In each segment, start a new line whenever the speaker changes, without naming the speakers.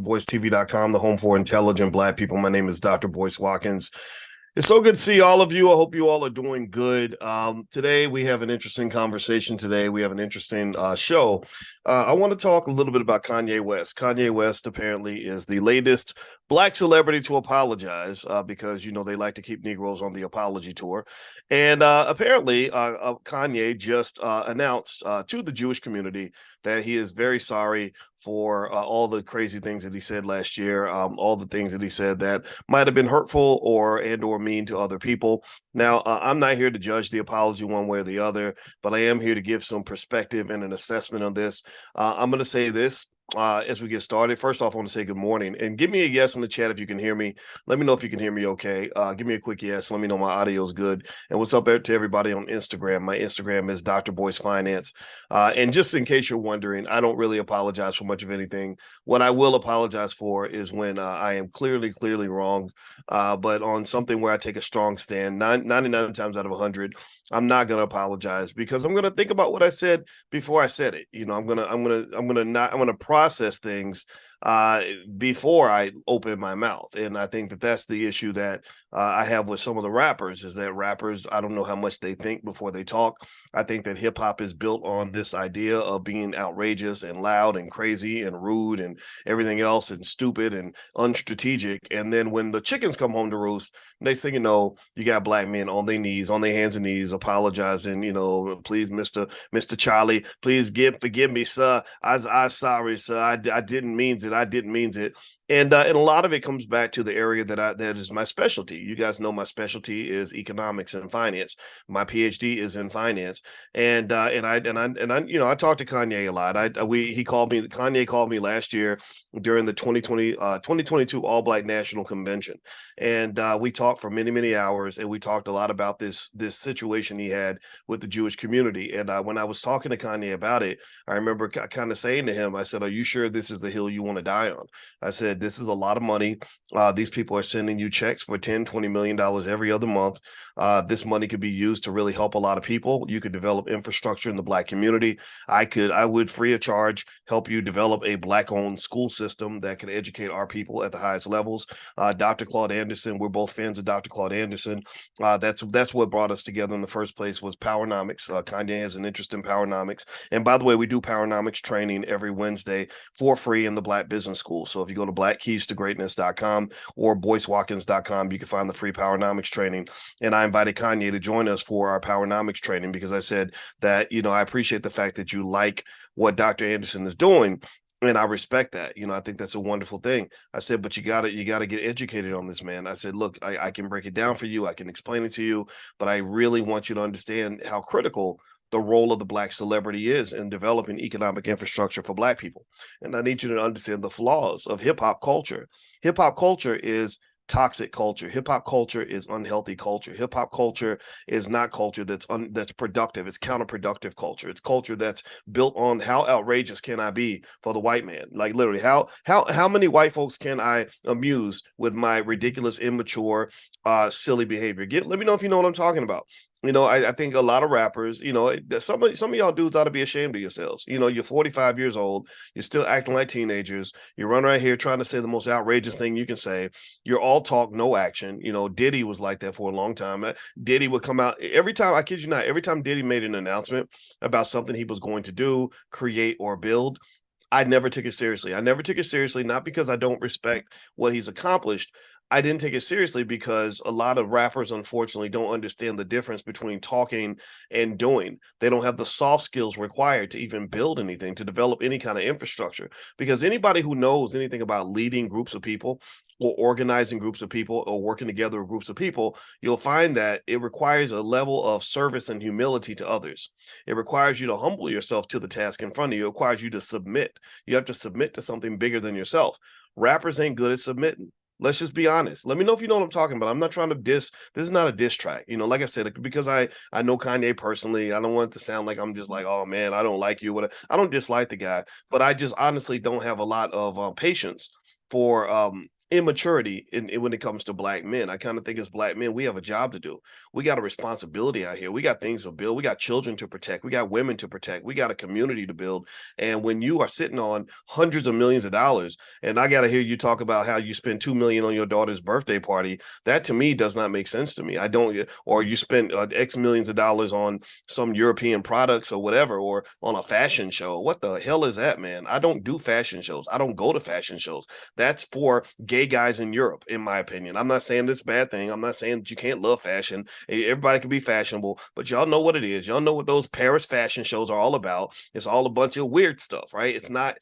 DrBoyceTV.com, the home for intelligent Black people. My name is Dr. Boyce Watkins. It's so good to see all of you. I hope you all are doing good. Today, we have an interesting conversation. Today, we have an interesting show. I want to talk a little bit about Kanye West. Kanye West apparently is the latest Black celebrity to apologize because, they like to keep Negroes on the apology tour. And apparently, Kanye just announced to the Jewish community that he is very sorry for all the crazy things that he said last year, all the things that he said that might have been hurtful or mean to other people. Now, I'm not here to judge the apology one way or the other, but I am here to give some perspective and an assessment on this. I'm going to say this. As we get started, first off, I want to say good morning and give me a yes in the chat if you can hear me. Let me know if you can hear me okay. Give me a quick yes. Let me know my audio is good. And what's up to everybody on Instagram? My Instagram is Dr. Boyce Finance. And just in case you're wondering, I don't really apologize for much of anything. What I will apologize for is when I am clearly wrong. But on something where I take a strong stand, 99 times out of 100, I'm not going to apologize because I'm going to think about what I said before I said it. I'm going to process things before I open my mouth. And I think that that's the issue that I have with some of the rappers is that rappers, I don't know how much they think before they talk. I think that hip hop is built on this idea of being outrageous and loud and crazy and rude and everything else and stupid and unstrategic. And then when the chickens come home to roost, next thing you know, you got Black men on their knees, on their hands and knees, apologizing, please, Mr. Charlie, please forgive me, sir. I sorry, sir. I didn't mean it. I didn't mean it. And a lot of it comes back to the area that is my specialty. You guys know my specialty is economics and finance. My PhD is in finance, and I talked to Kanye a lot. Kanye called me last year during the 2022 All Black National Convention, and we talked for many hours, and we talked a lot about this situation he had with the Jewish community. And when I was talking to Kanye about it, I remember kind of saying to him, I said, "Are you sure this is the hill you want to die on?" I said, "This is a lot of money. These people are sending you checks for $10-20 million every other month. This money could be used to really help a lot of people. You could develop infrastructure in the Black community. I would free of charge help you develop a Black-owned school system that can educate our people at the highest levels." Dr. Claude Anderson, we're both fans of Dr. Claude Anderson. That's what brought us together in the first place was Powernomics. Kanye has an interest in Powernomics. And by the way, we do Powernomics training every Wednesday for free in the Black Business School. So if you go to blackkeystogreatness.com or boycewatkins.com, you can find the free Powernomics training. And I invited Kanye to join us for our Powernomics training because I said that, I appreciate the fact that you like what Dr. Anderson is doing. And I respect that. I think that's a wonderful thing. I said, but you gotta get educated on this, man. I said, look, I can break it down for you. I can explain it to you, but I really want you to understand how critical the role of the Black celebrity is in developing economic infrastructure for Black people. And I need you to understand the flaws of hip hop culture. Hip hop culture is toxic culture. Hip hop culture is unhealthy culture. Hip hop culture is not culture that's productive. It's counterproductive culture. It's culture that's built on how outrageous can I be for the white man? Like literally, how many white folks can I amuse with my ridiculous, immature, silly behavior? Let me know if you know what I'm talking about. I think a lot of rappers, some of y'all dudes ought to be ashamed of yourselves. You're 45 years old. You're still acting like teenagers. You run right here trying to say the most outrageous thing you can say. You're all talk, no action. Diddy was like that for a long time. Diddy would come out every time, I kid you not, every time Diddy made an announcement about something he was going to do, create, or build, I never took it seriously. I never took it seriously, not because I don't respect what he's accomplished. I didn't take it seriously because a lot of rappers, unfortunately, don't understand the difference between talking and doing. They don't have the soft skills required to even build anything, to develop any kind of infrastructure. Because anybody who knows anything about leading groups of people or organizing groups of people or working together with groups of people, you'll find that it requires a level of service and humility to others. It requires you to humble yourself to the task in front of you. It requires you to submit. You have to submit to something bigger than yourself. Rappers ain't good at submitting. Let's just be honest. Let me know if you know what I'm talking about. I'm not trying to diss. This is not a diss track. Like I said, because I know Kanye personally. I don't want it to sound like I'm just like, oh man, I don't like you. I don't dislike the guy, but I just honestly don't have a lot of patience for immaturity when it comes to black men. I kind of think as black men, we have a job to do. We got a responsibility out here. We got things to build. We got children to protect. We got women to protect. We got a community to build. And when you are sitting on hundreds of millions of dollars, and I got to hear you talk about how you spend $2 million on your daughter's birthday party, that to me does not make sense to me. I don't, or you spend X millions of dollars on some European products or whatever, or on a fashion show. What the hell is that, man? I don't do fashion shows. I don't go to fashion shows. That's for gay guys in Europe, in my opinion. I'm not saying it's a bad thing. I'm not saying that you can't love fashion. Everybody can be fashionable, but y'all know what it is. Y'all know what those Paris fashion shows are all about. It's all a bunch of weird stuff, right? It's not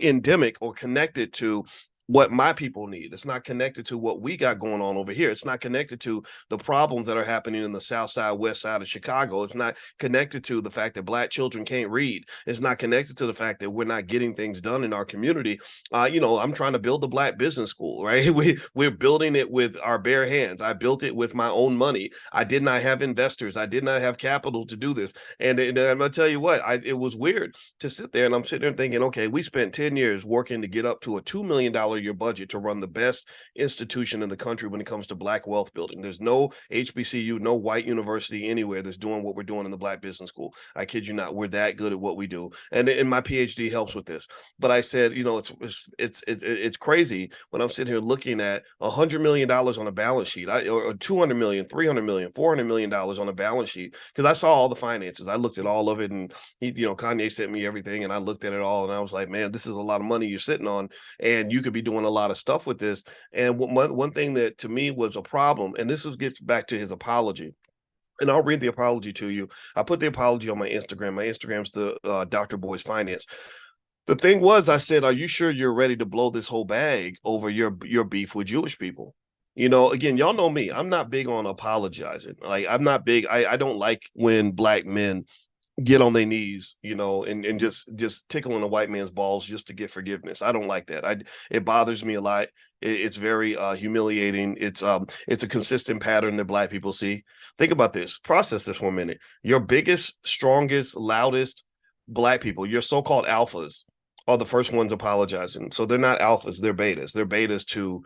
endemic or connected to what my people need. It's not connected to what we got going on over here. It's not connected to the problems that are happening in the south side, west side of Chicago. It's not connected to the fact that black children can't read. It's not connected to the fact that we're not getting things done in our community. I'm trying to build the black business school, right? We're building it with our bare hands. I built it with my own money. I did not have investors. I did not have capital to do this. And I'm gonna tell you what, it was weird to sit there, and I'm sitting there thinking, okay, we spent 10 years working to get up to a $2 million your budget to run the best institution in the country when it comes to black wealth building. There's no HBCU, no white university anywhere that's doing what we're doing in the black business school. I kid you not. We're that good at what we do. And my PhD helps with this. But I said, it's crazy when I'm sitting here looking at $100 million on a balance sheet, or 200 million, 300 million, $400 million on a balance sheet. Because I saw all the finances. I looked at all of it, and Kanye sent me everything, and I looked at it all, and I was like, man, this is a lot of money you're sitting on, and you could be doing a lot of stuff with this. And one thing that to me was a problem, and gets back to his apology. And I'll read the apology to you. I put the apology on my Instagram. My Instagram's the Dr. Boyce Finance. The thing was, I said, are you sure you're ready to blow this whole bag over your beef with Jewish people? Again, y'all know me. I'm not big on apologizing. Like, I'm not big. I don't like when black men get on their knees, and just tickling a white man's balls just to get forgiveness. I don't like that. It bothers me a lot. It's very humiliating. It's a consistent pattern that black people see. Think about this. Process this for a minute. Your biggest, strongest, loudest black people, your so-called alphas, are the first ones apologizing. So they're not alphas, they're betas. They're betas to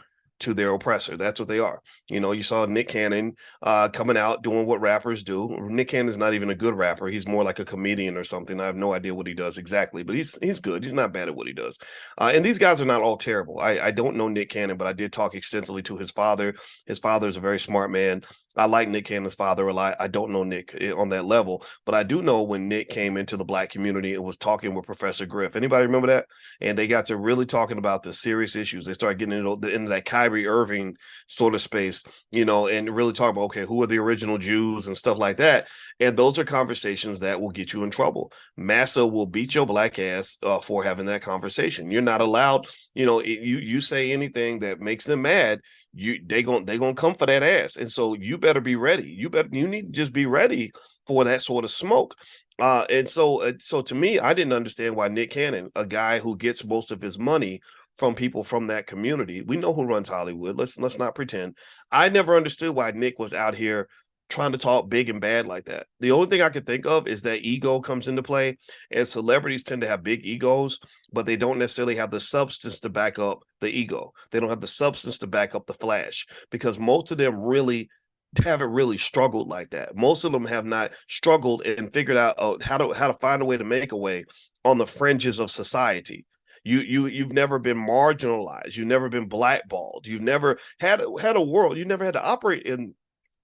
their oppressor. That's what they are. You saw Nick Cannon coming out doing what rappers do. Nick Cannon's not even a good rapper. He's more like a comedian or something. I have no idea what he does exactly, but he's good. He's not bad at what he does. And these guys are not all terrible. I don't know Nick Cannon, but I did talk extensively to his father. His father is a very smart man. I like Nick Cannon's father a lot. I don't know Nick on that level, but I do know when Nick came into the black community and was talking with Professor Griff. Anybody remember that? And they got to really talking about the serious issues. They started getting into that Kyrie Irving sort of space, and really talk about, okay, who are the original Jews and stuff like that. And those are conversations that will get you in trouble. Massa will beat your black ass for having that conversation. You're not allowed, you say anything that makes them mad, they gonna come for that ass. And so you better be ready. You need to just be ready for that sort of smoke. And so to me, I didn't understand why Nick Cannon, a guy who gets most of his money from people from that community, we know who runs Hollywood. Let's not pretend. I never understood why Nick was out here trying to talk big and bad like that. The only thing I could think of is that ego comes into play, and celebrities tend to have big egos, but they don't necessarily have the substance to back up the ego. They don't have the substance to back up the flash, because most of them really haven't really struggled like that. Most of them have not struggled and figured out how to find a way to make a way on the fringes of society. You've never been marginalized. You've never been blackballed. You've never had a world. You never had to operate in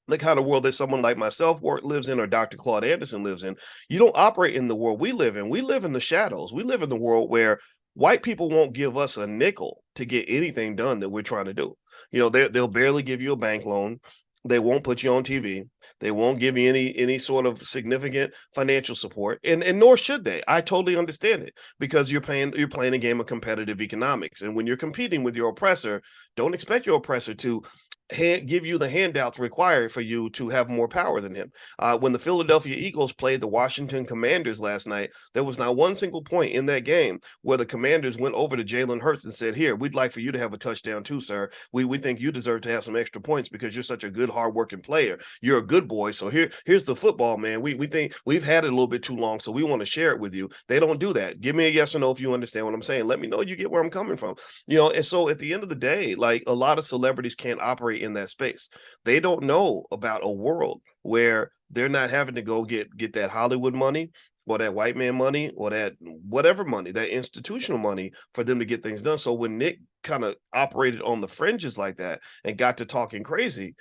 the kind of world that someone like myself lives in, or Dr. Claude Anderson lives in. You don't operate in the world we live in. We live in the shadows. We live in the world where white people won't give us a nickel to get anything done that we're trying to do. They'll barely give you a bank loan. They won't put you on TV. They won't give you any sort of significant financial support, and nor should they. I totally understand it, because you're playing a game of competitive economics, and when you're competing with your oppressor, don't expect your oppressor to give you the handouts required for you to have more power than him. When the Philadelphia Eagles played the Washington Commanders last night, there was not one single point in that game where the Commanders went over to Jalen Hurts and said, "Here, we'd like for you to have a touchdown too, sir. We think you deserve to have some extra points because you're such a good, hardworking player. You're a good boy. So here's the football, man. We think we've had it a little bit too long, so we want to share it with you." They don't do that. Give me a yes or no if you understand what I'm saying. Let me know you get where I'm coming from. And so at the end of the day, like, a lot of celebrities can't operate in that space. They don't know about a world where they're not having to go get that Hollywood money or that white man money or that whatever money, that institutional money for them to get things done. So when Nick kind of operated on the fringes like that and got to talking crazy,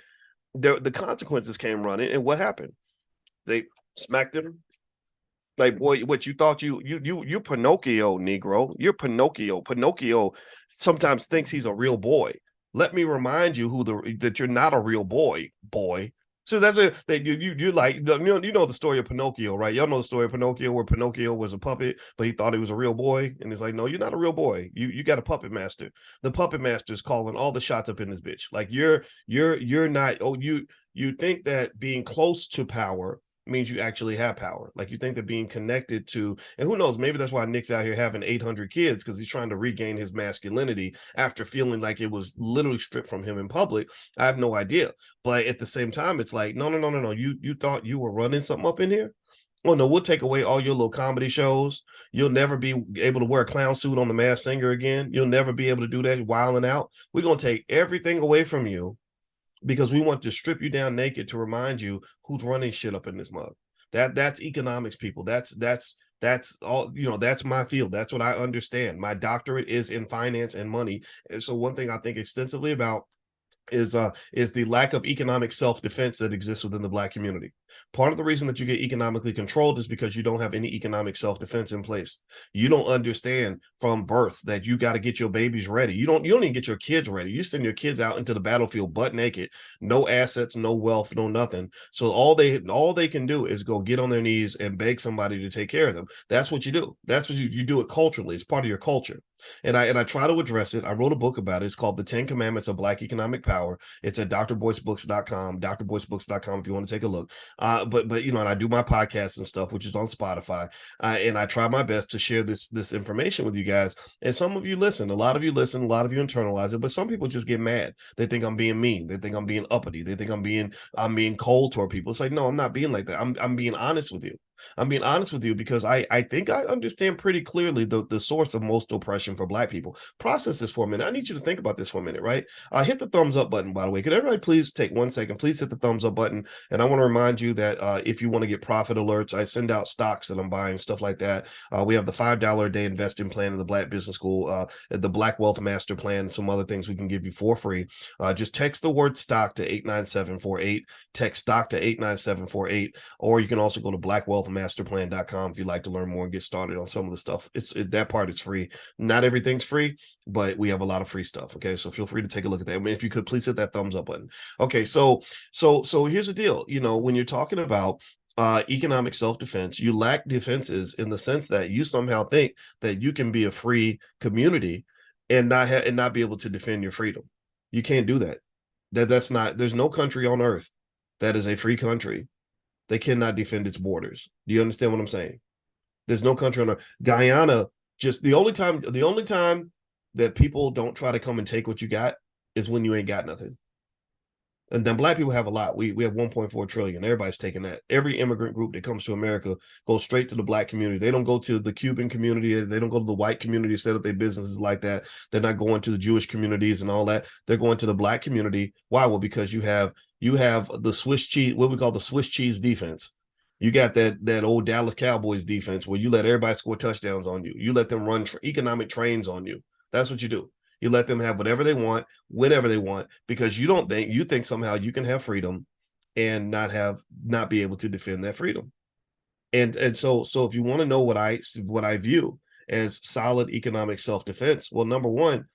the consequences came running. And what happened? They smacked him. Like, boy, what you thought you Pinocchio, Negro. You're Pinocchio. Pinocchio sometimes thinks he's a real boy. Let me remind you that you're not a real boy. So that's that you like, you know the story of Pinocchio, right? Y'all know the story of Pinocchio, where Pinocchio was a puppet, but he thought he was a real boy, and he's like, no, you're not a real boy. You got a puppet master. The puppet master is calling all the shots up in this bitch. Like, you're not. Oh, you think that being close to power means you actually have power. Like, you think that being connected to, and who knows, maybe that's why Nick's out here having 800 kids, because he's trying to regain his masculinity after feeling like it was literally stripped from him in public. I have no idea. But at the same time, it's like, no. You thought you were running something up in here? Well, no, we'll take away all your little comedy shows. You'll never be able to wear a clown suit on The Masked Singer again. You'll never be able to do that wilding out. We're going to take everything away from you because we want to strip you down naked to remind you who's running shit up in this mug. That's economics, people. That's all, that's my field. That's what I understand. My doctorate is in finance and money. And so one thing I think extensively about is the lack of economic self-defense that exists within the Black community. Part of the reason that you get economically controlled is because you don't have any economic self-defense in place. You don't understand from birth that you got to get your babies ready. You don't even get your kids ready. You send your kids out into the battlefield butt naked, no assets, no wealth, no nothing. So all they can do is go get on their knees and beg somebody to take care of them. That's what you do. That's what you do it culturally. It's part of your culture. And I try to address it. I wrote a book about it. It's called The 10 Commandments of Black Economic Power. It's at drboycebooks.com, drboycebooks.com if you want to take a look. But and I do my podcast and stuff, which is on Spotify. And I try my best to share this information with you guys. And some of you listen, a lot of you internalize it, but some people just get mad. They think I'm being mean. They think I'm being uppity. They think I'm being cold toward people. It's like, no, I'm not being like that. I'm being honest with you. I'm being honest with you because I think I understand pretty clearly the source of most oppression for Black people. Process this for a minute. I need you to think about this for a minute, right? Hit the thumbs up button, by the way. Could everybody please take 1 second? Please hit the thumbs up button. And I want to remind you that if you want to get profit alerts, I send out stocks that I'm buying, stuff like that. We have the $5 a day investing plan in the Black Business School, the Black Wealth Master Plan, and some other things we can give you for free. Just text the word stock to 89748. Text stock to 89748. Or you can also go to blackwealthmasterplan.com if you'd like to learn more and get started on some of the stuff. That part is free. Not everything's free, but we have a lot of free stuff. Okay, so feel free to take a look at that. I mean, if you could please hit that thumbs up button. Okay, so here's the deal. When you're talking about economic self-defense, you lack defenses in the sense that you somehow think that you can be a free community and not be able to defend your freedom. You can't do that. That's not. There's no country on earth that is a free country that cannot defend its borders. Do you understand what I'm saying? There's no country on earth. Guyana, just the only time that people don't try to come and take what you got is when you ain't got nothing. And then Black people have a lot. We have 1.4 trillion. Everybody's taking that. Every immigrant group that comes to America goes straight to the Black community. They don't go to the Cuban community. They don't go to the white community, set up their businesses like that. They're not going to the Jewish communities and all that. They're going to the Black community. Why? Well, because you have the Swiss cheese, what we call the Swiss cheese defense. You got that old Dallas Cowboys defense where you let everybody score touchdowns on you. You let them run economic trains on you. That's what you do. You let them have whatever they want, whenever they want, because you think somehow you can have freedom and not be able to defend that freedom. And so if you want to know what I view as solid economic self-defense, well, number one,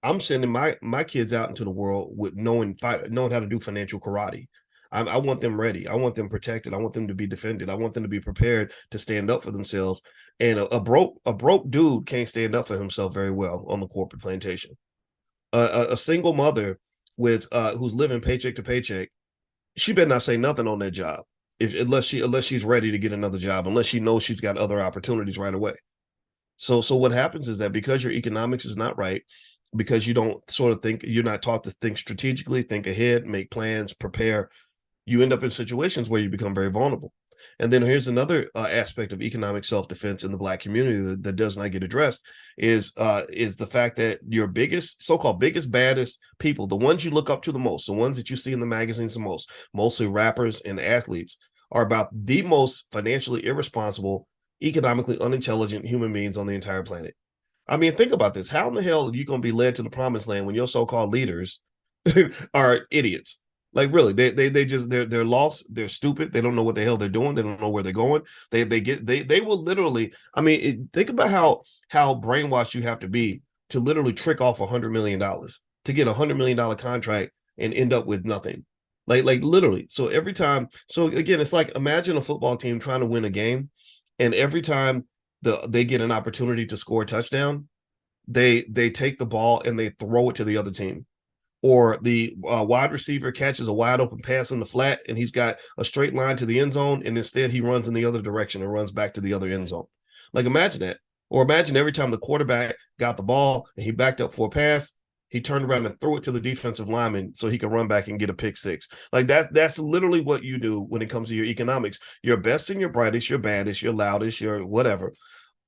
I'm sending my kids out into the world with knowing how to do financial karate. I want them ready. I want them protected. I want them to be defended. I want them to be prepared to stand up for themselves. And a broke dude can't stand up for himself very well on the corporate plantation. A single mother with who's living paycheck to paycheck, she better not say nothing on that job unless she's ready to get another job, unless she knows she's got other opportunities right away. So what happens is that because your economics is not right, because you don't sort of think, you're not taught to think strategically, think ahead, make plans, prepare, you end up in situations where you become very vulnerable. And then here's another aspect of economic self-defense in the Black community that does not get addressed is the fact that your biggest, so-called biggest, baddest people, the ones you look up to the most, the ones that you see in the magazines the most, mostly rappers and athletes, are about the most financially irresponsible, economically unintelligent human beings on the entire planet. I mean, think about this. How in the hell are you going to be led to the promised land when your so-called leaders are idiots? Like really, they just they're lost. They're stupid. They don't know what the hell they're doing. They don't know where they're going. They will literally. I mean, think about how brainwashed you have to be to literally trick off $100 million to get $100 million contract and end up with nothing. Like literally. So every time. So again, it's like imagine a football team trying to win a game, and every time they get an opportunity to score a touchdown, they take the ball and they throw it to the other team. Or the wide receiver catches a wide open pass in the flat and he's got a straight line to the end zone, and instead he runs in the other direction and runs back to the other end zone. Like imagine that. Or imagine every time the quarterback got the ball and he backed up for a pass, he turned around and threw it to the defensive lineman so he could run back and get a pick six. Like that's literally what you do when it comes to your economics. Your best and your brightest, your baddest, your loudest, your whatever.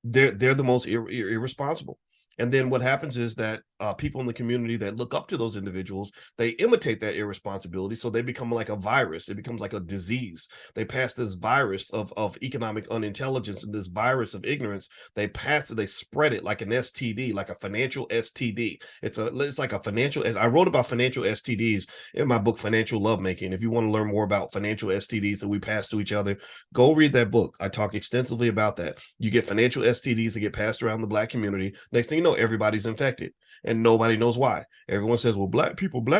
They're the most irresponsible. And then what happens is that people in the community that look up to those individuals, they imitate that irresponsibility. So they become like a virus. It becomes like a disease. They pass this virus of economic unintelligence and this virus of ignorance. They pass it, they spread it like an STD, like a financial STD. It's like a financial. I wrote about financial STDs in my book, Financial Lovemaking. If you want to learn more about financial STDs that we pass to each other, go read that book. I talk extensively about that. You get financial STDs that get passed around the Black community. Next thing you know, everybody's infected and nobody knows why. Everyone says, well, Black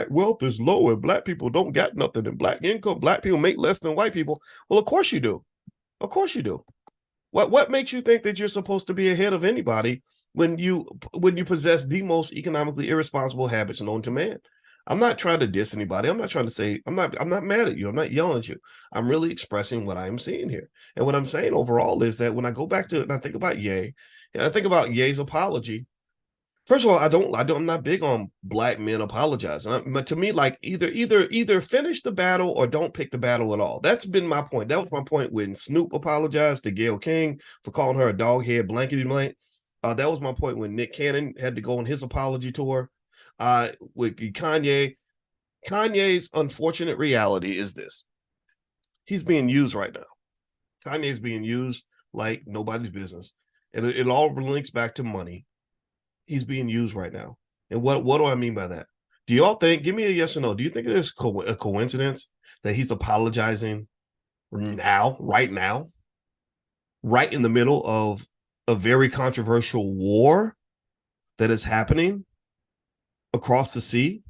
wealth is low and Black people don't got nothing, and Black income, Black people make less than white people. Well, of course you do. Of course you do. What makes you think that you're supposed to be ahead of anybody when you possess the most economically irresponsible habits known to man? I'm not trying to diss anybody. I'm not trying to say, I'm not mad at you. I'm not yelling at you. I'm really expressing what I'm seeing here. And what I'm saying overall is that when I go back to it and I think about Ye, and I think about Ye's apology. First of all, I'm not big on Black men apologizing. But to me, like either finish the battle or don't pick the battle at all. That's been my point. That was my point when Snoop apologized to Gayle King for calling her a dog head blankety blank. That was my point when Nick Cannon had to go on his apology tour. With Kanye, Kanye's unfortunate reality is this: he's being used right now. Kanye's being used like nobody's business, and it all links back to money. He's being used right now. And what do I mean by that? Do y'all think, give me a yes or no, do you think there's a coincidence that he's apologizing now, right in the middle of a very controversial war that is happening across the sea?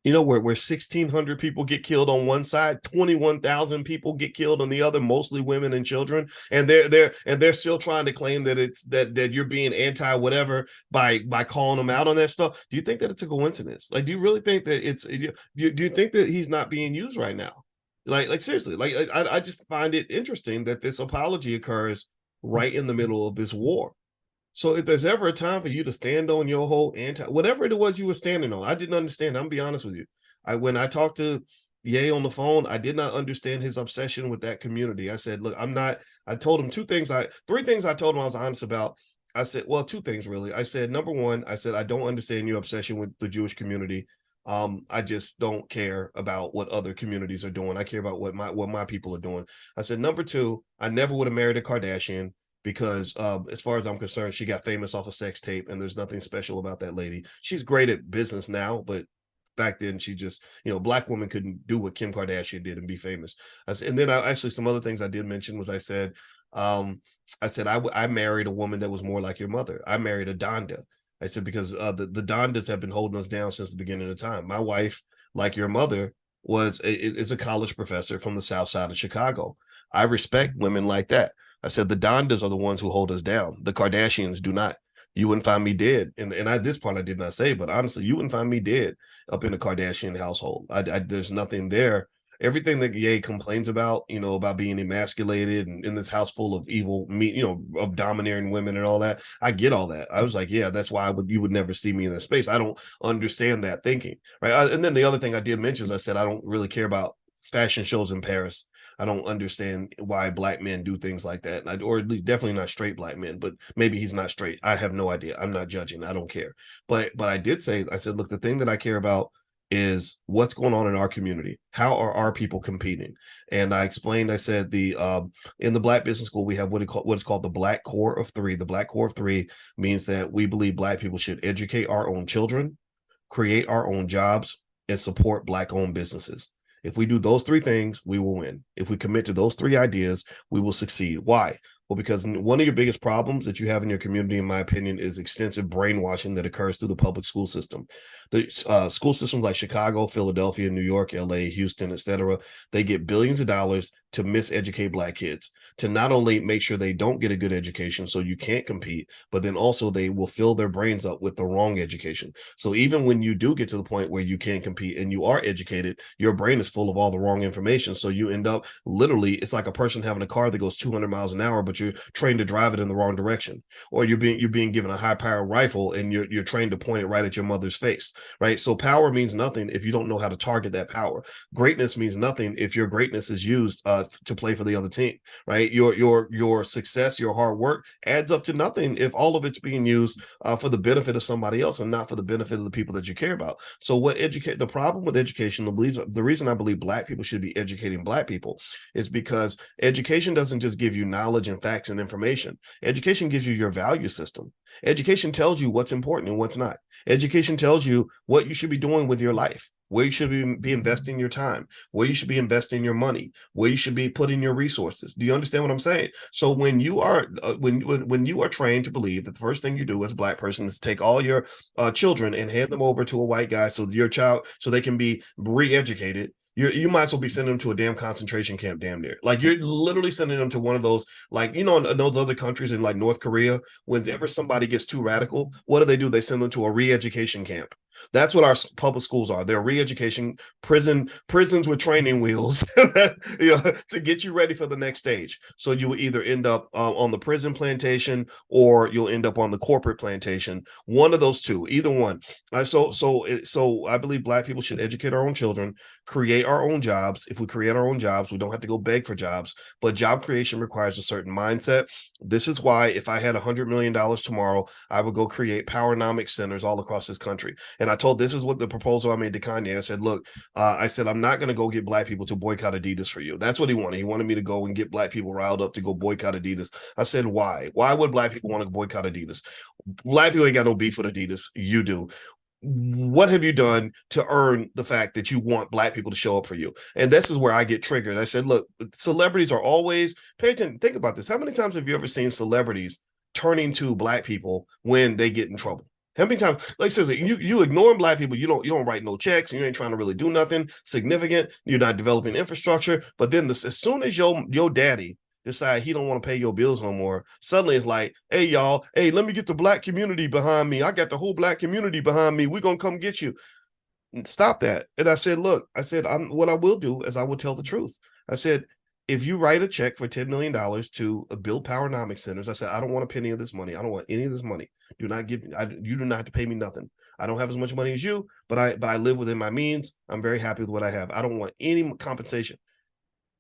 You know, where 1,600 people get killed on one side, 21,000 people get killed on the other, mostly women and children, and they're still trying to claim that it's that you're being anti whatever by calling them out on that stuff. Do you think that it's a coincidence? Like, do you really think that do you think that he's not being used right now? Like seriously, like I just find it interesting that this apology occurs right in the middle of this war. So if there's ever a time for you to stand on your whole whatever it was you were standing on, I didn't understand. I'm gonna be honest with you. When I talked to Ye on the phone, I did not understand his obsession with that community. I said, look, I told him three things I told him I was honest about. I said, well, two things really. I said, number one, I said, I don't understand your obsession with the Jewish community. I just don't care about what other communities are doing. I care about what my people are doing. I said, number two, I never would have married a Kardashian, because as far as I'm concerned, she got famous off a sex tape, and there's nothing special about that lady. She's great at business now, but back then she just, Black women couldn't do what Kim Kardashian did and be famous. And then actually some other things I did mention was I said I married a woman that was more like your mother. I married a Donda. I said, because the Dondas have been holding us down since the beginning of time. My wife, like your mother, is a college professor from the South Side of Chicago. I respect women like that. I said the Dondas are the ones who hold us down. The Kardashians do not. You wouldn't find me dead. And this part I did not say, but honestly, you wouldn't find me dead up in the Kardashian household. There's nothing there. Everything that Ye complains about, about being emasculated and in this house full of evil, of domineering women and all that. I get all that. I was like, yeah, that's why you would never see me in that space. I don't understand that thinking, right? And then the other thing I did mention is I said I don't really care about fashion shows in Paris. I don't understand why black men do things like that, or at least definitely not straight black men. But maybe he's not straight. I have no idea. I'm not judging. I don't care. But I did say, I said, look, the thing that I care about is what's going on in our community. How are our people competing? And I explained. I said in the Black Business School we have what is called the Black Core of Three. The Black Core of Three means that we believe black people should educate our own children, create our own jobs, and support black-owned businesses. If we do those three things, we will win. If we commit to those three ideas, we will succeed. Why? Well, because one of your biggest problems that you have in your community, in my opinion, is extensive brainwashing that occurs through the public school system. The school systems like Chicago, Philadelphia, New York, LA, Houston, etc., they get billions of dollars to miseducate black kids, to not only make sure they don't get a good education so you can't compete, but then also they will fill their brains up with the wrong education. So even when you do get to the point where you can compete and you are educated, your brain is full of all the wrong information. So you end up literally, it's like a person having a car that goes 200 miles an hour, but you're trained to drive it in the wrong direction. Or you're being given a high-powered rifle and you're trained to point it right at your mother's face, right? So power means nothing if you don't know how to target that power. Greatness means nothing if your greatness is used to play for the other team, right? Your success, your hard work adds up to nothing if all of it's being used for the benefit of somebody else and not for the benefit of the people that you care about. So the problem with education, the reason I believe black people should be educating black people is because education doesn't just give you knowledge and facts and information. Education gives you your value system. Education tells you what's important and what's not. Education tells you what you should be doing with your life, where you should be investing your time, where you should be investing your money, where you should be putting your resources. Do you understand what I'm saying? So when you are when you are trained to believe that the first thing you do as a black person is take all your children and hand them over to a white guy so they can be re-educated, you might as well be sending them to a damn concentration camp, damn near. Like you're literally sending them to one of those, like, in those other countries in like North Korea, whenever somebody gets too radical, what do? They send them to a re-education camp. That's what our public schools are. They're re-education prisons with training wheels, to get you ready for the next stage. So you will either end up on the prison plantation or you'll end up on the corporate plantation. One of those two, either one. So I believe black people should educate our own children, create our own jobs. If we create our own jobs, we don't have to go beg for jobs. But job creation requires a certain mindset. This is why if I had $100 million tomorrow, I would go create powernomic centers all across this country. And I told, this is what the proposal I made to Kanye. I said, look, I'm not going to go get black people to boycott Adidas for you. That's what he wanted. He wanted me to go and get black people riled up to go boycott Adidas. I said, why? Why would black people want to boycott Adidas? Black people ain't got no beef with Adidas. You do. What have you done to earn the fact that you want black people to show up for you? And this is where I get triggered. I said, look, celebrities are always, pay attention, think about this. How many times have you ever seen celebrities turning to black people when they get in trouble? How many times, like, seriously, you ignoring black people, you don't write no checks, you ain't trying to really do nothing significant, you're not developing infrastructure, but then as soon as your daddy decide he don't want to pay your bills no more, suddenly it's like, hey, y'all, hey, let me get the black community behind me. I got the whole black community behind me. We're going to come get you. Stop that. And I said, look, what I will do is I will tell the truth. I said, if you write a check for $10 million to build powernomic centers, I said, I don't want a penny of this money. I don't want any of this money. You do not have to pay me nothing. I don't have as much money as you, but I live within my means. I'm very happy with what I have. I don't want any compensation.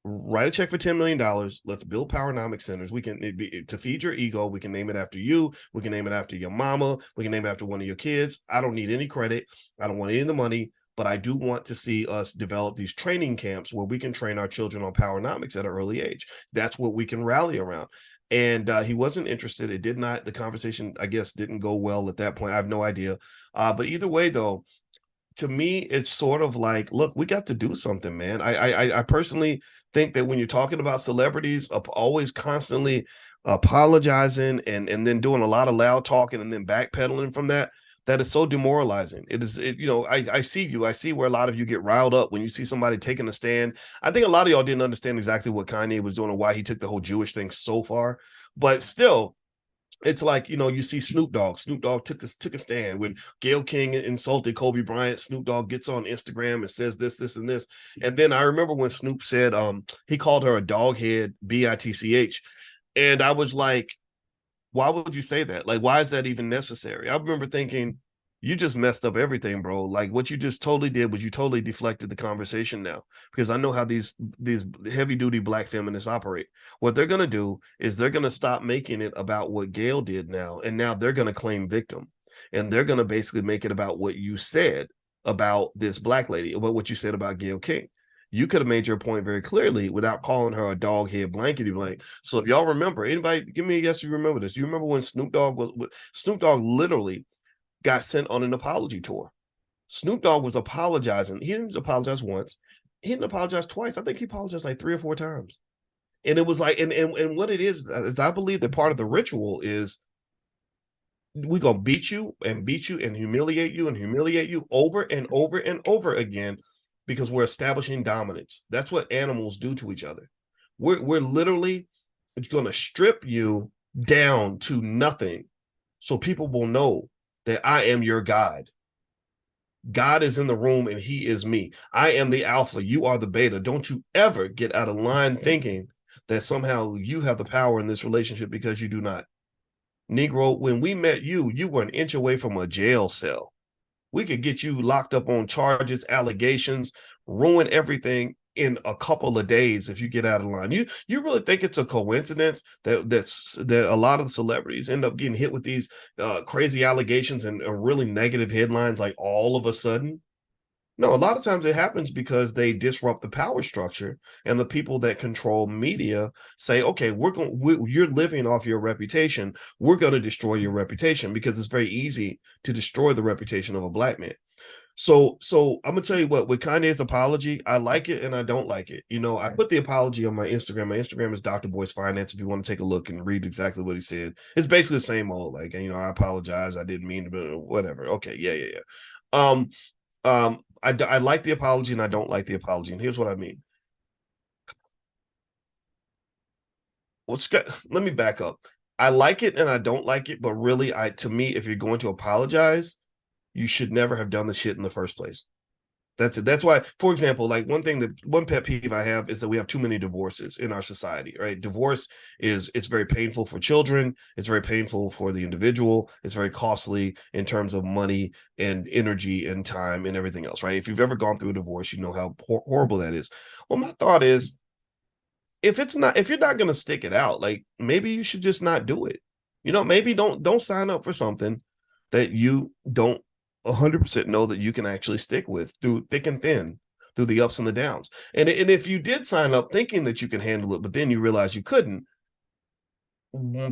Write a check for $10 million. Let's build powernomic centers. We can to feed your ego. We can name it after you. We can name it after your mama. We can name it after one of your kids. I don't need any credit. I don't want any of the money, but I do want to see us develop these training camps where we can train our children on powernomics at an early age. That's what we can rally around. And he wasn't interested. It did not. The conversation, I guess, didn't go well at that point. I have no idea. But either way, though, to me, it's sort of like, look, we got to do something, man. I personally think that when you're talking about celebrities, always constantly apologizing and then doing a lot of loud talking and then backpedaling from that is so demoralizing. I see where a lot of you get riled up when you see somebody taking a stand. I think a lot of y'all didn't understand exactly what Kanye was doing or why he took the whole Jewish thing so far, but still, It's like, you see Snoop Dogg. Snoop Dogg took a stand when Gayle King insulted Kobe Bryant. Snoop Dogg gets on Instagram and says this, and this. And then I remember when Snoop said he called her a dog head, bitch. And I was like, why would you say that? Like, why is that even necessary? I remember thinking, you just messed up everything, bro. Like, what you just totally did was you totally deflected the conversation now, because I know how these heavy duty black feminists operate. What they're gonna do is they're gonna stop making it about what Gayle did now, and now they're gonna claim victim, and they're gonna basically make it about what you said about this black lady, about what you said about Gayle King. You could have made your point very clearly without calling her a dog head blankety blank. So if y'all remember, anybody give me a guess, you remember this. You remember when Snoop Dogg literally got sent on an apology tour. Snoop Dogg was apologizing. He didn't apologize once. He didn't apologize twice. I think he apologized like 3 or 4 times. And it was like, and what it is I believe that part of the ritual is we're gonna beat you and humiliate you over and over and over again, because we're establishing dominance. That's what animals do to each other. We're literally gonna strip you down to nothing, so people will know that I am your God. God is in the room and he is me. I am the alpha. You are the beta. Don't you ever get out of line thinking that somehow you have the power in this relationship, because you do not. Negro, when we met you, you were an inch away from a jail cell. We could get you locked up on charges, allegations, ruin everything in a couple of days if you get out of line. You really think it's a coincidence that a lot of the celebrities end up getting hit with these crazy allegations and really negative headlines like all of a sudden? No, a lot of times it happens because they disrupt the power structure, and the people that control media say, okay, you're living off your reputation. We're going to destroy your reputation, because it's very easy to destroy the reputation of a black man. So I'm gonna tell you what, with Kanye's apology, I like it and I don't like it. I put the apology on my Instagram. My Instagram is Dr. Boyce Finance. If you want to take a look and read exactly what he said, it's basically the same old, like, I apologize. I didn't mean to, whatever. Okay. Yeah. I like the apology and I don't like the apology. And here's what I mean. Well, let me back up. I like it and I don't like it, but really, to me, if you're going to apologize, you should never have done the shit in the first place. That's it. That's why, for example, like one pet peeve I have is that we have too many divorces in our society, right? Divorce it's very painful for children. It's very painful for the individual. It's very costly in terms of money and energy and time and everything else, right? If you've ever gone through a divorce, you know how horrible that is. Well, my thought is, if you're not going to stick it out, like, maybe you should just not do it. Maybe don't sign up for something that you don't 100% know that you can actually stick with through thick and thin, through the ups and the downs. And if you did sign up thinking that you can handle it, but then you realize you couldn't,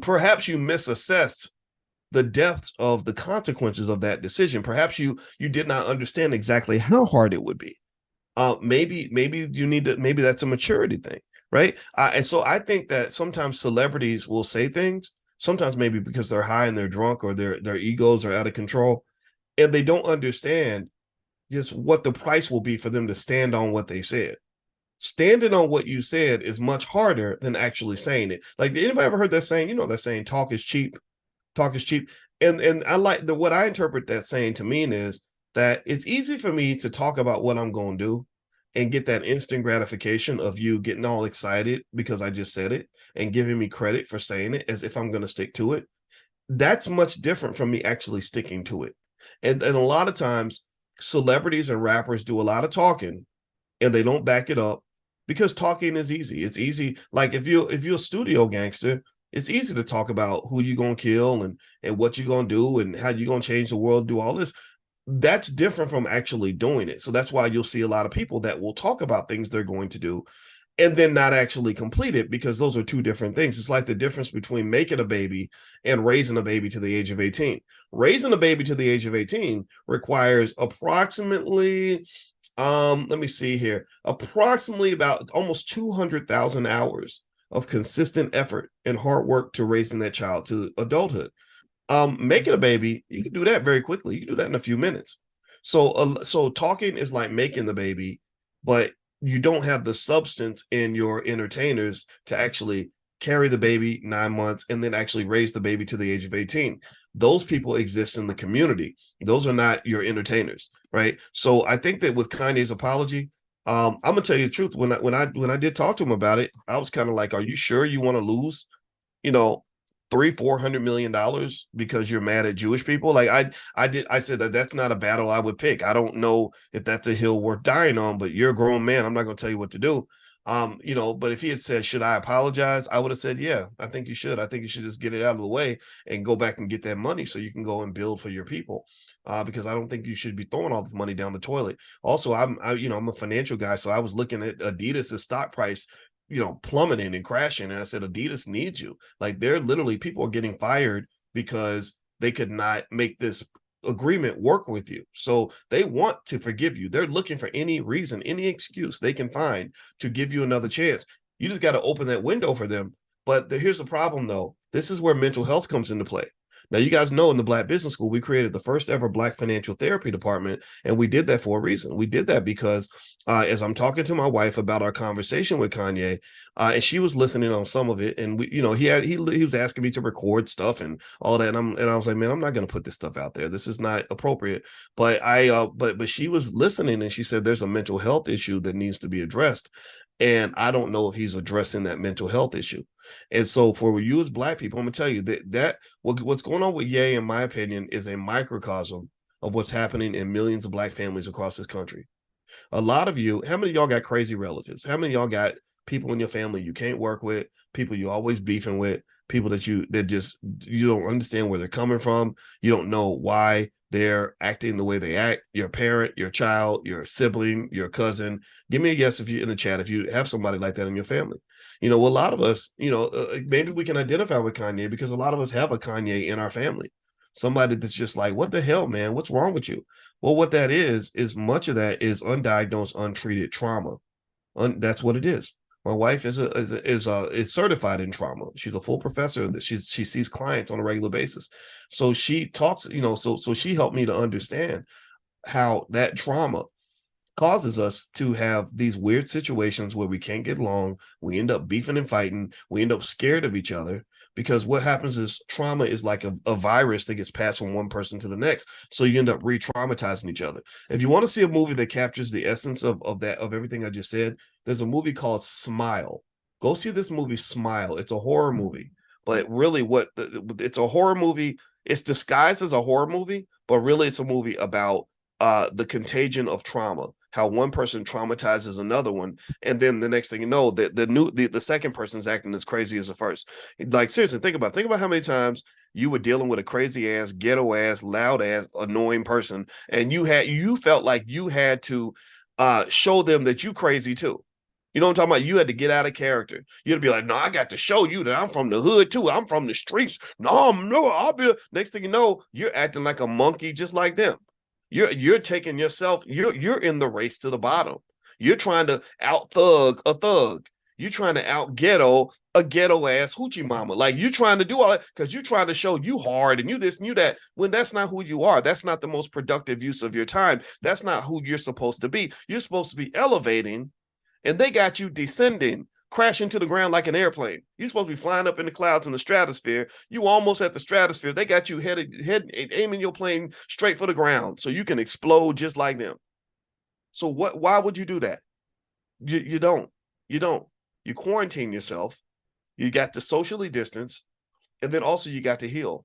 perhaps you misassessed the depths of the consequences of that decision. Perhaps you did not understand exactly how hard it would be. Maybe maybe that's a maturity thing, right? And so I think that sometimes celebrities will say things, sometimes maybe because they're high and they're drunk, or their egos are out of control, and they don't understand just what the price will be for them to stand on what they said. Standing on what you said is much harder than actually saying it. Like, anybody ever heard that saying? That saying, talk is cheap. Talk is cheap. And I like what I interpret that saying to mean is that it's easy for me to talk about what I'm going to do and get that instant gratification of you getting all excited because I just said it and giving me credit for saying it as if I'm going to stick to it. That's much different from me actually sticking to it. And a lot of times celebrities and rappers do a lot of talking and they don't back it up, because talking is easy. It's easy. Like, if you're a studio gangster, it's easy to talk about who you're going to kill and what you're going to do and how you're going to change the world, do all this. That's different from actually doing it. So that's why you'll see a lot of people that will talk about things they're going to do and then not actually complete it, because those are two different things. It's like the difference between making a baby and raising a baby to the age of 18. Raising a baby to the age of 18 requires approximately, let me see here, approximately about almost 200,000 hours of consistent effort and hard work to raising that child to adulthood. Making a baby, you can do that very quickly. You can do that in a few minutes. So talking is like making the baby, but you don't have the substance in your entertainers to actually carry the baby 9 months, and then actually raise the baby to the age of 18. Those people exist in the community. Those are not your entertainers, right? So I think that with Kanye's apology, I'm gonna tell you the truth. When I did talk to him about it, I was kind of like, "Are you sure you want to lose, you know, 300-400 million dollars because you're mad at Jewish people?" Like I said that that's not a battle I would pick. I don't know if that's a hill worth dying on, but you're a grown man. I'm not gonna tell you what to do. But if he had said, "Should I apologize?" I would have said, "Yeah, I think you should. I think you should just get it out of the way and go back and get that money so you can go and build for your people." Because I don't think you should be throwing all this money down the toilet. Also, I'm a financial guy, so I was looking at Adidas's stock price, plummeting and crashing, and I said, Adidas needs you. Like, they're literally, people are getting fired because they could not make this agreement work with you. So they want to forgive you. They're looking for any reason, any excuse they can find to give you another chance. You just got to open that window for them. But here's the problem, though. This is where mental health comes into play. Now, you guys know in the Black Business School, we created the first ever Black financial therapy department, and we did that for a reason. We did that because as I'm talking to my wife about our conversation with Kanye, and she was listening on some of it, and he was asking me to record stuff and all that, and I was like, man, I'm not going to put this stuff out there. This is not appropriate. But but she was listening, and she said there's a mental health issue that needs to be addressed, and I don't know if he's addressing that mental health issue. And so for you as Black people, I'm gonna tell you that what's going on with Ye, in my opinion, is a microcosm of what's happening in millions of Black families across this country. A lot of you, how many of y'all got crazy relatives? How many of y'all got people in your family you can't work with, people you always beefing with, people that you don't understand where they're coming from, you don't know why they're acting the way they act, your parent, your child, your sibling, your cousin. Give me a yes if you in the chat if you have somebody like that in your family. A lot of us, maybe we can identify with Kanye because a lot of us have a Kanye in our family. Somebody that's just like, what the hell, man? What's wrong with you? Well, what that is much of that is undiagnosed, untreated trauma. That's what it is. My wife is certified in trauma. She's a full professor. She sees clients on a regular basis. So she talks, so she helped me to understand how that trauma causes us to have these weird situations where we can't get along. We end up beefing and fighting. We end up scared of each other because what happens is trauma is like a virus that gets passed from one person to the next. So you end up re-traumatizing each other. If you want to see a movie that captures the essence of everything I just said, there's a movie called Smile. Go see this movie, Smile. It's a horror movie, but really it's a horror movie. It's disguised as a horror movie, but really it's a movie about the contagion of trauma, how one person traumatizes another one, and then the next thing you know, the second person's acting as crazy as the first. Like, seriously, think about how many times you were dealing with a crazy ass, ghetto ass, loud ass, annoying person, and you felt like you had to show them that you crazy too. You know what I'm talking about? You had to get out of character. You had to be like, no, I got to show you that I'm from the hood too. I'm from the streets. No, I'll be. Next thing you know, you're acting like a monkey just like them. You're taking yourself, you're in the race to the bottom. You're trying to out thug a thug. You're trying to out ghetto a ghetto ass hoochie mama. Like, you're trying to do all that because you're trying to show you hard and you this and you that, when that's not who you are. That's not the most productive use of your time. That's not who you're supposed to be. You're supposed to be elevating, and they got you descending, crashing to the ground like an airplane. You're supposed to be flying up in the clouds in the stratosphere. You almost at the stratosphere. They got you aiming your plane straight for the ground so you can explode just like them. So why would you do that? You don't. You quarantine yourself. You got to socially distance, and then also you got to heal.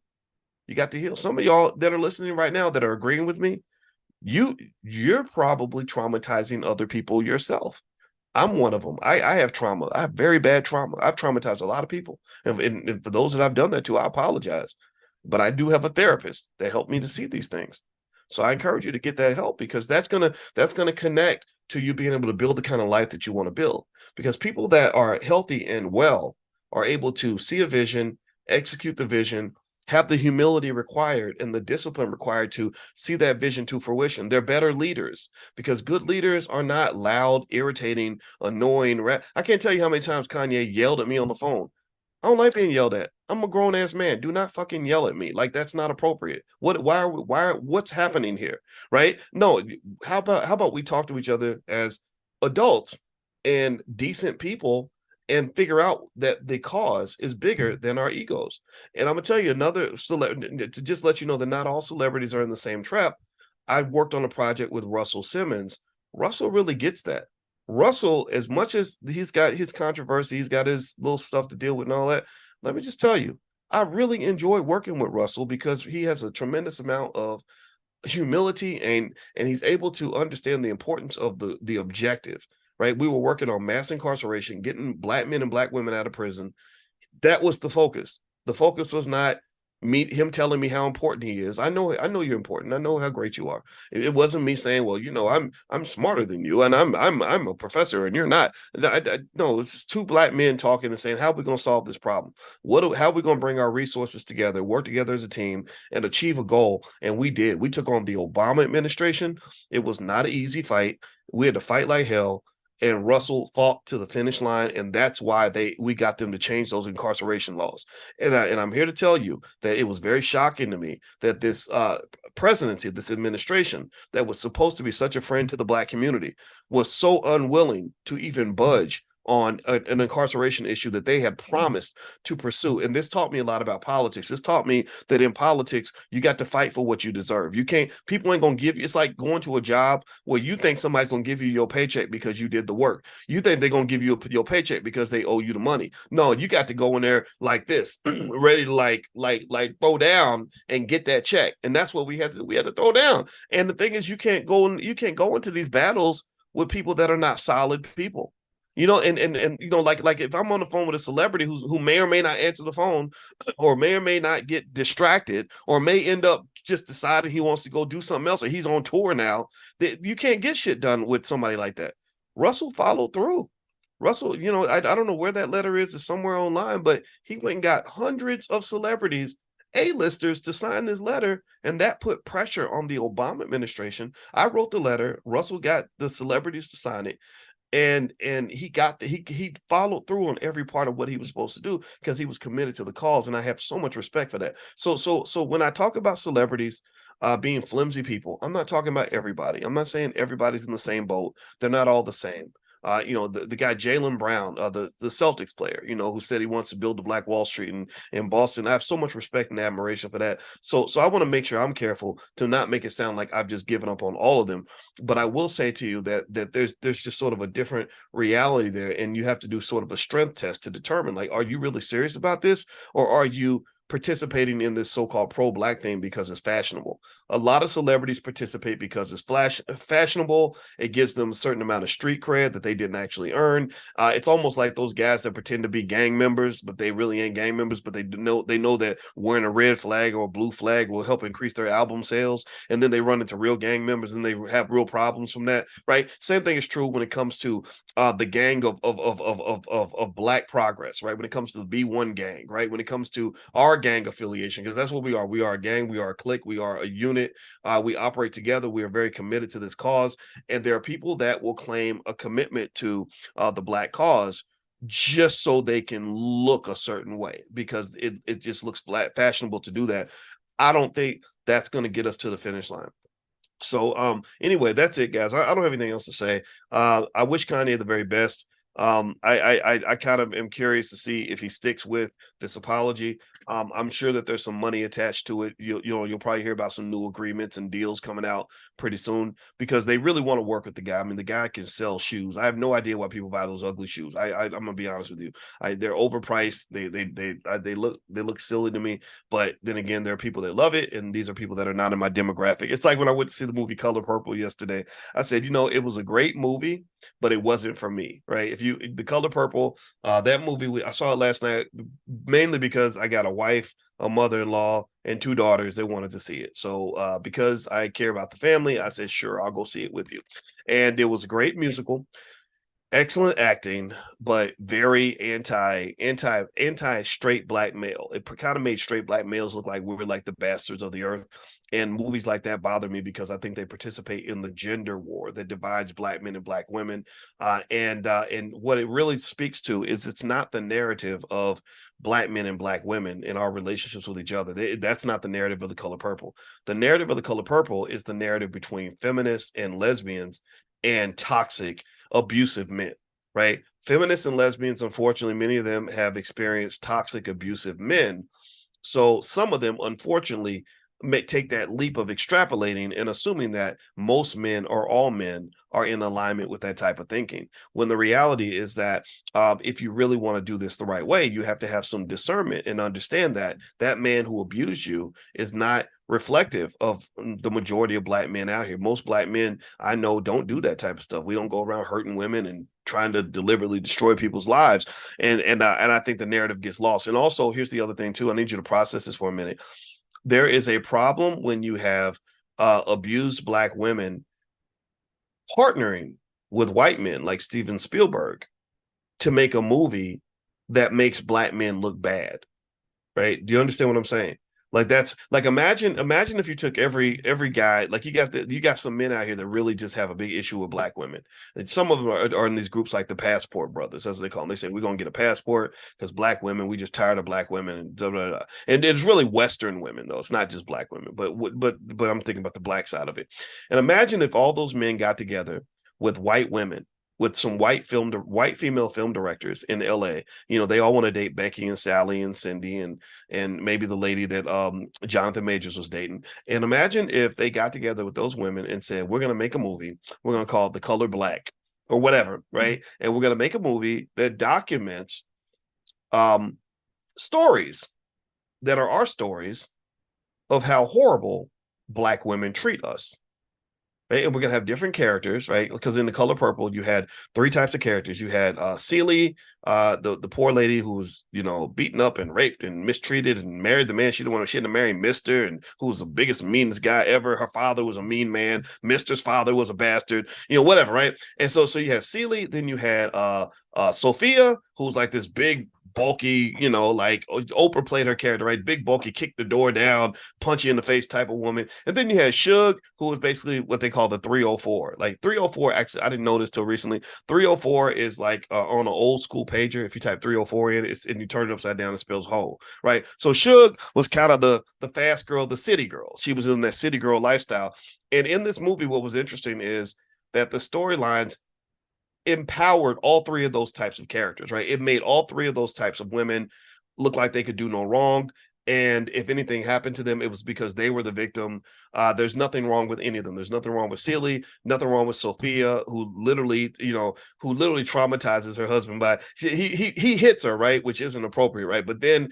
Some of y'all that are listening right now that are agreeing with me, you're probably traumatizing other people yourself. I'm one of them. I have trauma. I have very bad trauma. I've traumatized a lot of people. And for those that I've done that to, I apologize. But I do have a therapist that helped me to see these things. So I encourage you to get that help, because that's gonna connect to you being able to build the kind of life that you want to build. Because people that are healthy and well are able to see a vision, execute the vision, have the humility required and the discipline required to see that vision to fruition. They're better leaders, because good leaders are not loud, irritating, annoying. I can't tell you how many times Kanye yelled at me on the phone. I don't like being yelled at. I'm a grown ass man. Do not fucking yell at me. Like, that's not appropriate. What's happening here? Right? No, how about we talk to each other as adults and decent people, and figure out that the cause is bigger than our egos. And I'm gonna tell you another to just let you know that not all celebrities are in the same trap. I worked on a project with Russell Simmons. Russell really gets that. Russell, as much as he's got his controversy, he's got his little stuff to deal with and all that. Let me just tell you, I really enjoy working with Russell because he has a tremendous amount of humility, and he's able to understand the importance of the objective, right? We were working on mass incarceration, getting black men and black women out of prison. That was the focus. The focus was not him telling me how important he is. I know you're important. I know how great you are. It wasn't me saying, well, I'm smarter than you, and I'm a professor, and you're not. No, it's just two black men talking and saying, how are we going to solve this problem? How are we going to bring our resources together, work together as a team, and achieve a goal? And we did. We took on the Obama administration. It was not an easy fight. We had to fight like hell, and Russell fought to the finish line, and that's why we got them to change those incarceration laws. And I'm here to tell you that it was very shocking to me that this presidency, this administration that was supposed to be such a friend to the black community, was so unwilling to even budge on an incarceration issue that they had promised to pursue. And this taught me a lot about politics. This taught me that in politics, you got to fight for what you deserve. You can't, people ain't going to give you, it's like going to a job where you think somebody's going to give you your paycheck because you did the work. You think they're going to give you your paycheck because they owe you the money. No, you got to go in there like this, ready to like throw down and get that check. And that's what we had to throw down. And the thing is, you can't go into these battles with people that are not solid people. And like if I'm on the phone with a celebrity who may or may not answer the phone, or may not get distracted, or may end up just deciding he wants to go do something else, or he's on tour now, that you can't get shit done with somebody like that. Russell followed through. Russell, I don't know where that letter is. It's somewhere online, but he went and got hundreds of celebrities, A-listers, to sign this letter, and that put pressure on the Obama administration. I wrote the letter. Russell got the celebrities to sign it, and he followed through on every part of what he was supposed to do because he was committed to the cause, and I have so much respect for that. So when I talk about celebrities being flimsy people, I'm not talking about everybody. I'm not saying everybody's in the same boat. They're not all the same. The guy Jaylen Brown, the Celtics player, who said he wants to build the Black Wall Street in Boston. I have so much respect and admiration for that. So I want to make sure I'm careful to not make it sound like I've just given up on all of them. But I will say to you that there's just sort of a different reality there, and you have to do sort of a strength test to determine, like, are you really serious about this, or are you participating in this so-called pro-black thing because it's fashionable? A lot of celebrities participate because it's fashionable. It gives them a certain amount of street cred that they didn't actually earn. It's almost like those guys that pretend to be gang members, but they really ain't gang members, but they know that wearing a red flag or a blue flag will help increase their album sales, and then they run into real gang members and they have real problems from that, right? Same thing is true when it comes to the gang of Black progress, right? When it comes to the B1 gang, right? When it comes to our gang affiliation, because that's what we are. We are a gang, we are a clique, we are a unit. We operate together. We are very committed to this cause. And there are people that will claim a commitment to the Black cause just so they can look a certain way, because it just looks fashionable to do that. I don't think that's going to get us to the finish line. So anyway, that's it, guys. I don't have anything else to say. I wish Kanye the very best. I kind of am curious to see if he sticks with this apology. I'm sure that there's some money attached to it. You'll probably hear about some new agreements and deals coming out pretty soon, because they really want to work with the guy. I mean, the guy can sell shoes. I have no idea why people buy those ugly shoes. I'm gonna be honest with you. They're overpriced. They look silly to me. But then again, there are people that love it, and these are people that are not in my demographic. It's like when I went to see the movie Color Purple yesterday. I said, it was a great movie, but it wasn't for me, right? The Color Purple, that movie, I saw it last night mainly because I got a wife, a mother-in-law, and two daughters. They wanted to see it. So because I care about the family, I said, sure, I'll go see it with you. And it was a great musical. Excellent acting, but very anti straight black male. It kind of made straight black males look like we were like the bastards of the earth. And movies like that bother me because I think they participate in the gender war that divides black men and black women. And what it really speaks to is it's not the narrative of black men and black women in our relationships with each other. That's not the narrative of The Color Purple. The narrative of The Color Purple is the narrative between feminists and lesbians and toxic, abusive men, right? Feminists and lesbians, unfortunately, many of them have experienced toxic, abusive men. So some of them, unfortunately, may take that leap of extrapolating and assuming that most men or all men are in alignment with that type of thinking. When the reality is that if you really want to do this the right way, you have to have some discernment and understand that that man who abused you is not reflective of the majority of black men out here. Most black men I know don't do that type of stuff. We don't go around hurting women and trying to deliberately destroy people's lives. And I think the narrative gets lost. And also, here's the other thing too. I need you to process this for a minute. There is a problem when you have abused black women partnering with white men like Steven Spielberg to make a movie that makes black men look bad. Right? Do you understand what I'm saying? Like that's like imagine if you took every guy, like you got some men out here that really just have a big issue with black women. And some of them are in these groups like the Passport Brothers, as they call them. They say we're gonna get a passport because black women, we just tired of black women and blah, blah, blah. And it's really Western women though. It's not just black women, but I'm thinking about the black side of it. And imagine if all those men got together with white women, with some white female film directors in LA. You know, they all want to date Becky and Sally and Cindy and maybe the lady that Jonathan Majors was dating. And imagine if they got together with those women and said, we're going to make a movie. We're going to call it The Color Black or whatever, right? And we're going to make a movie that documents stories that are our stories of how horrible black women treat us. Right? And we're gonna have different characters, right? Because in The Color Purple, you had three types of characters. You had Celie, the poor lady who was, you know, beaten up and raped and mistreated and married the man she didn't want to. She had to marry Mister, and who was the biggest, meanest guy ever. Her father was a mean man. Mister's father was a bastard. You know, whatever, right? And so you had Celie, then you had Sophia, who's like this big, bulky, you know, like Oprah played her character, right? Big, bulky, kick the door down, punch you in the face type of woman. And then you had Suge, who was basically what they call the 304. Like 304, actually, I didn't know this till recently. 304 is like on an old school pager. If you type 304 in, and you turn it upside down, it spells hole, right? So Suge was kind of the fast girl, the city girl. She was in that city girl lifestyle. And in this movie, what was interesting is that the storylines empowered all three of those types of characters, right? It made all three of those types of women look like they could do no wrong. And if anything happened to them, it was because they were the victim. There's nothing wrong with any of them. There's nothing wrong with Celie, nothing wrong with Sophia, who literally traumatizes her husband by he hits her, right, which isn't appropriate, right? But then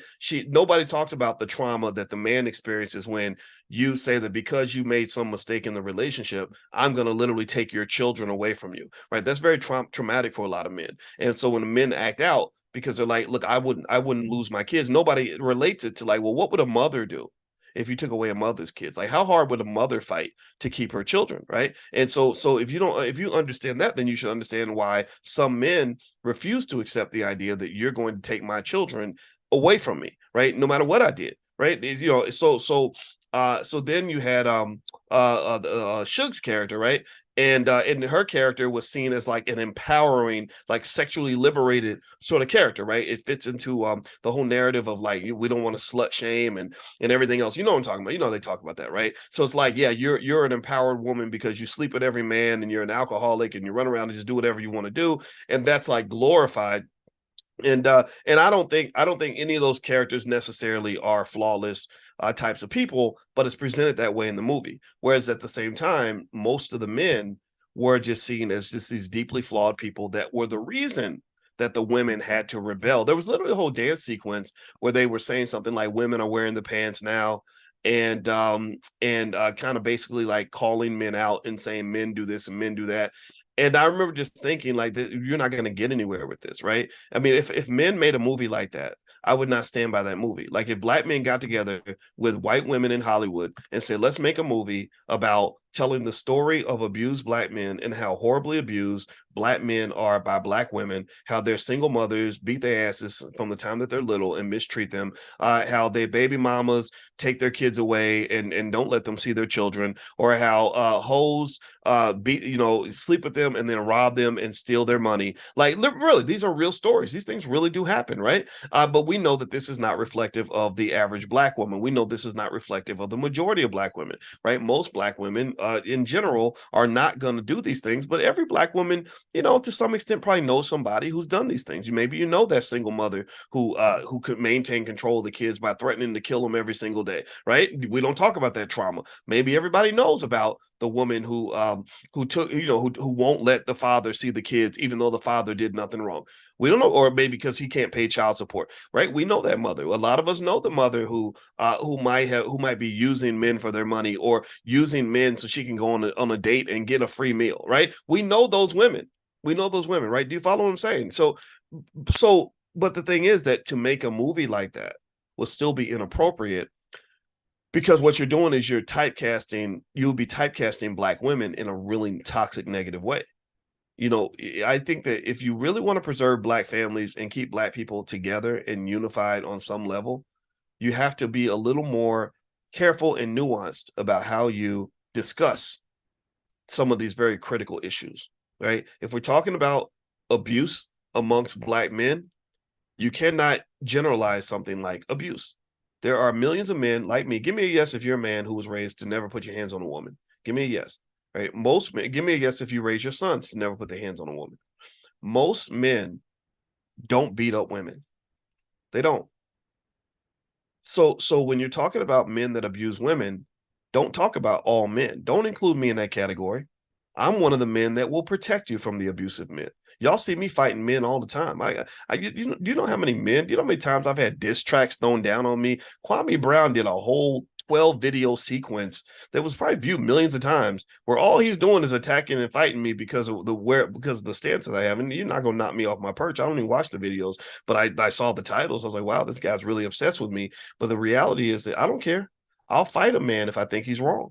nobody talks about the trauma that the man experiences when you say that because you made some mistake in the relationship, I'm going to literally take your children away from you, right? That's very traumatic for a lot of men. And so when the men act out, because they're like, look, I wouldn't lose my kids. Nobody relates it to like, well, what would a mother do if you took away a mother's kids? Like, how hard would a mother fight to keep her children, right? And so if you understand that, then you should understand why some men refuse to accept the idea that you're going to take my children away from me, right? No matter what I did, right? You know, so then you had Suge's character, right? And her character was seen as like an empowering, like sexually liberated sort of character, right? It fits into the whole narrative of like we don't want to slut shame and everything else. You know what I'm talking about? You know they talk about that, right? So it's like, yeah, you're an empowered woman because you sleep with every man and you're an alcoholic and you run around and just do whatever you want to do, and that's like glorified. And I don't think any of those characters necessarily are flawless types of people, but it's presented that way in the movie. Whereas at the same time, most of the men were just seen as just these deeply flawed people that were the reason that the women had to rebel. There was literally a whole dance sequence where they were saying something like women are wearing the pants now, and kind of basically like calling men out and saying men do this and men do that. And I remember just thinking like you're not going to get anywhere with this, right? I mean, if men made a movie like that, I would not stand by that movie. Like if black men got together with white women in Hollywood and said, let's make a movie about telling the story of abused black men and how horribly abused black men are by black women, how their single mothers beat their asses from the time that they're little and mistreat them, how their baby mamas take their kids away and don't let them see their children, or how hoes sleep with them and then rob them and steal their money. Like really, these are real stories. These things really do happen, right? But we know that this is not reflective of the average black woman. We know this is not reflective of the majority of black women, right? Most black women in general are not going to do these things. But every Black woman, to some extent, probably knows somebody who's done these things. Maybe that single mother who could maintain control of the kids by threatening to kill them every single day, right? We don't talk about that trauma. Maybe everybody knows about the woman who took, who won't let the father see the kids, even though the father did nothing wrong. We don't know, or maybe because he can't pay child support, right? We know that mother. A lot of us know the mother who might be using men for their money, or using men so she can go on a date and get a free meal, right? We know those women. Right? Do you follow what I'm saying? So, but the thing is that to make a movie like that will still be inappropriate, because what you're doing is you'll be typecasting Black women in a really toxic, negative way. I think that if you really want to preserve Black families and keep Black people together and unified on some level, you have to be a little more careful and nuanced about how you discuss some of these very critical issues, right? If we're talking about abuse amongst Black men, you cannot generalize something like abuse. There are millions of men like me. Give me a yes if you're a man who was raised to never put your hands on a woman. Give me a yes. Right? Most men, give me a yes if you raise your sons to never put their hands on a woman. Most men don't beat up women. They don't. So when you're talking about men that abuse women, don't talk about all men. Don't include me in that category. I'm one of the men that will protect you from the abusive men. Y'all see me fighting men all the time. Do you know how many men? Do you know how many times I've had diss tracks thrown down on me? Kwame Brown did a whole 12 video sequence that was probably viewed millions of times, where all he's doing is attacking and fighting me because of the stance that I have. And you're not gonna knock me off my perch. I don't even watch the videos, but I saw the titles. I was like, wow, this guy's really obsessed with me. But the reality is that I don't care. I'll fight a man if I think he's wrong.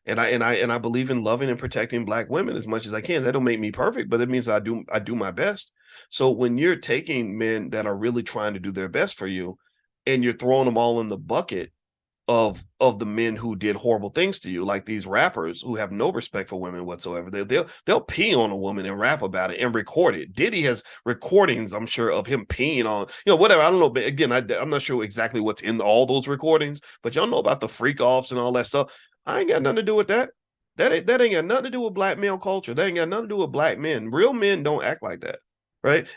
And I believe in loving and protecting Black women as much as I can. That don't make me perfect, but it means I do my best. So when you're taking men that are really trying to do their best for you, and you're throwing them all in the bucket of the men who did horrible things to you, like these rappers who have no respect for women whatsoever, they'll pee on a woman and rap about it and record it. Diddy has recordings, I'm sure, of him peeing on, whatever. I don't know, but again, I'm not sure exactly what's in all those recordings, but y'all know about the freak offs and all that stuff. I ain't got nothing to do with that. That ain't got nothing to do with Black male culture. That ain't got nothing to do with Black men. Real men don't act like that. Right.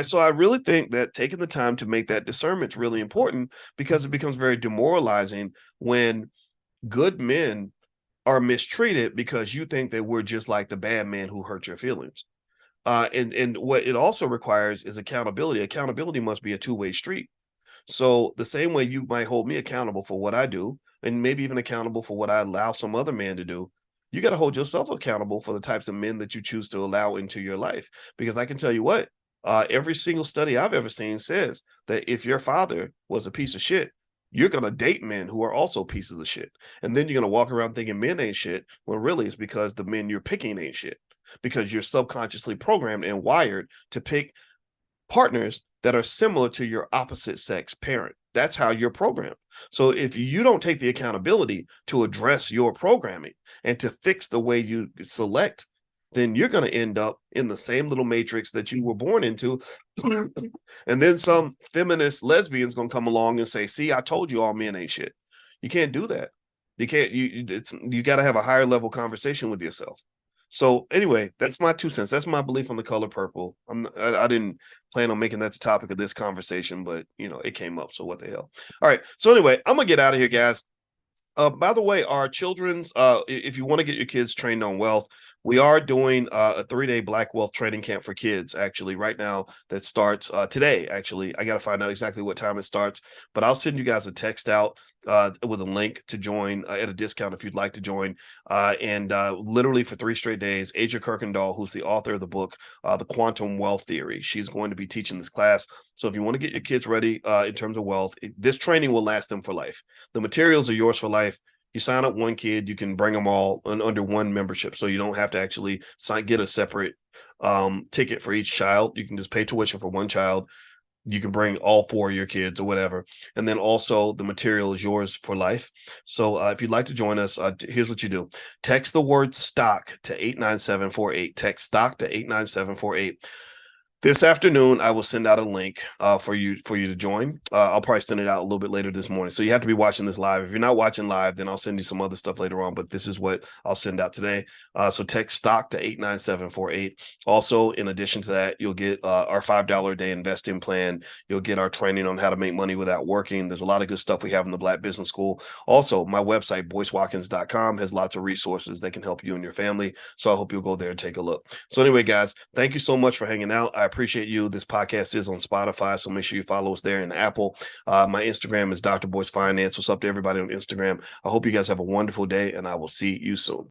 So I really think that taking the time to make that discernment is really important, because it becomes very demoralizing when good men are mistreated because you think that we're just like the bad man who hurt your feelings. And what it also requires is accountability. Accountability must be a two-way street. So the same way you might hold me accountable for what I do, and maybe even accountable for what I allow some other man to do, you got to hold yourself accountable for the types of men that you choose to allow into your life. Because I can tell you what, every single study I've ever seen says that if your father was a piece of shit, you're going to date men who are also pieces of shit. And then you're going to walk around thinking men ain't shit, when really it's because the men you're picking ain't shit. Because you're subconsciously programmed and wired to pick partners that are similar to your opposite sex parent. That's how you're programmed. So if you don't take the accountability to address your programming and to fix the way you select, then you're going to end up in the same little matrix that you were born into. And then some feminist lesbian's going to come along and say, see, I told you all men ain't shit. You can't do that. You got to have a higher level conversation with yourself. So anyway, that's my 2 cents. That's my belief on the color purple. I didn't plan on making that the topic of this conversation, but it came up. So what the hell? All right. So anyway, I'm gonna get out of here, guys. By the way, our children's, if you want to get your kids trained on wealth, we are doing a 3-day Black Wealth training camp for kids, actually, right now, that starts today, actually. I got to find out exactly what time it starts, but I'll send you guys a text out with a link to join at a discount if you'd like to join. And literally for 3 straight days, Aja Kirkendall, who's the author of the book, The Quantum Wealth Theory, she's going to be teaching this class. So if you want to get your kids ready in terms of wealth, this training will last them for life. The materials are yours for life. You sign up one kid, you can bring them all under one membership. So you don't have to actually get a separate ticket for each child. You can just pay tuition for one child. You can bring all 4 of your kids or whatever. And then also the material is yours for life. So if you'd like to join us, here's what you do. Text the word stock to 89748. Text stock to 89748. This afternoon, I will send out a link for you to join. I'll probably send it out a little bit later this morning. So you have to be watching this live. If you're not watching live, then I'll send you some other stuff later on. But this is what I'll send out today. So text stock to 89748. Also, in addition to that, you'll get our $5 a day investing plan. You'll get our training on how to make money without working. There's a lot of good stuff we have in the Black Business School. Also, my website, boycewatkins.com, has lots of resources that can help you and your family. So I hope you'll go there and take a look. So anyway, guys, thank you so much for hanging out. I appreciate you. This podcast is on Spotify, so make sure you follow us there, in Apple. My Instagram is Dr. Boyce Finance. What's up to everybody on Instagram? I hope you guys have a wonderful day, and I will see you soon.